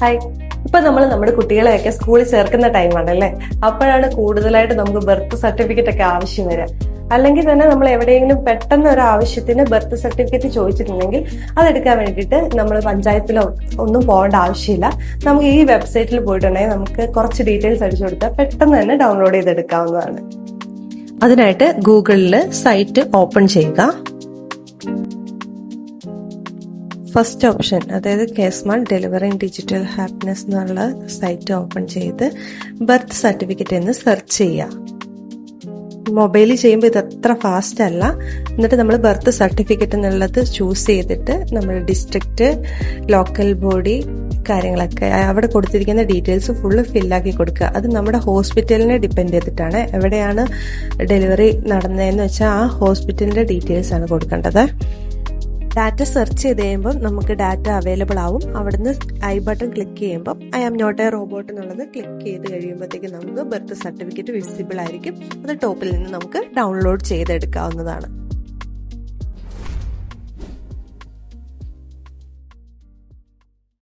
Hi. ഇപ്പൊ നമ്മൾ നമ്മുടെ കുട്ടികളെയൊക്കെ സ്കൂളിൽ ചേർക്കുന്ന ടൈമാണല്ലേ. അപ്പോഴാണ് കൂടുതലായിട്ട് നമുക്ക് ബർത്ത് സർട്ടിഫിക്കറ്റ് ഒക്കെ ആവശ്യം വരിക. അല്ലെങ്കിൽ തന്നെ നമ്മൾ എവിടെയെങ്കിലും പെട്ടെന്ന് ഒരു ആവശ്യത്തിന് ബർത്ത് സർട്ടിഫിക്കറ്റ് ചോദിച്ചിട്ടുണ്ടെങ്കിൽ അതെടുക്കാൻ വേണ്ടിയിട്ട് നമ്മൾ പഞ്ചായത്തിലോ ഒന്നും പോകേണ്ട ആവശ്യമില്ല. നമുക്ക് ഈ വെബ്സൈറ്റിൽ പോയിട്ടുണ്ടെങ്കിൽ നമുക്ക് കുറച്ച് ഡീറ്റെയിൽസ് അടിച്ചു കൊടുത്താൽ പെട്ടെന്ന് തന്നെ ഡൗൺലോഡ് ചെയ്തെടുക്കാവുന്നതാണ്. അതിനായിട്ട് ഗൂഗിളിൽ സൈറ്റ് ഓപ്പൺ ചെയ്യുക. ഫസ്റ്റ് ഓപ്ഷൻ, അതായത് കെ-സ്മാർട്ട് ഡെലിവറിംഗ് ഡിജിറ്റൽ ഹാപ്പിനെസ് എന്നുള്ള സൈറ്റ് ഓപ്പൺ ചെയ്ത് ബർത്ത് സർട്ടിഫിക്കറ്റ് എന്ന് സെർച്ച് ചെയ്യുക. മൊബൈലിൽ ചെയ്യുമ്പോൾ ഇത് അത്ര ഫാസ്റ്റ് അല്ല. എന്നിട്ട് നമ്മൾ ബർത്ത് സർട്ടിഫിക്കറ്റ് എന്നുള്ളത് ചൂസ് ചെയ്തിട്ട് നമ്മൾ ഡിസ്ട്രിക്റ്റ്, ലോക്കൽ ബോഡി കാര്യങ്ങളൊക്കെ അവിടെ കൊടുത്തിരിക്കുന്ന ഡീറ്റെയിൽസ് ഫുള്ള് ഫില്ലാക്കി കൊടുക്കുക. അത് നമ്മുടെ ഹോസ്പിറ്റലിനെ ഡിപ്പെൻഡ് ചെയ്തിട്ടാണ്. എവിടെയാണ് ഡെലിവറി നടന്നതെന്ന് വെച്ചാൽ ആ ഹോസ്പിറ്റലിന്റെ ഡീറ്റെയിൽസ് ആണ് കൊടുക്കേണ്ടത്. ഡാറ്റ സെർച്ച് ചെയ്ത് കഴിയുമ്പോൾ നമുക്ക് ഡാറ്റ അവൈലബിൾ ആവും. അവിടുന്ന് ഐ ബട്ടൺ ക്ലിക്ക് ചെയ്യുമ്പോൾ I am not a robot എന്നുള്ളത് ക്ലിക്ക് ചെയ്ത് കഴിയുമ്പോഴത്തേക്ക് നമുക്ക് ബർത്ത് സർട്ടിഫിക്കറ്റ് വിസിബിൾ ആയിരിക്കും. അത് ടോപ്പിൽ നിന്ന് നമുക്ക് ഡൗൺലോഡ് ചെയ്തെടുക്കാവുന്നതാണ്.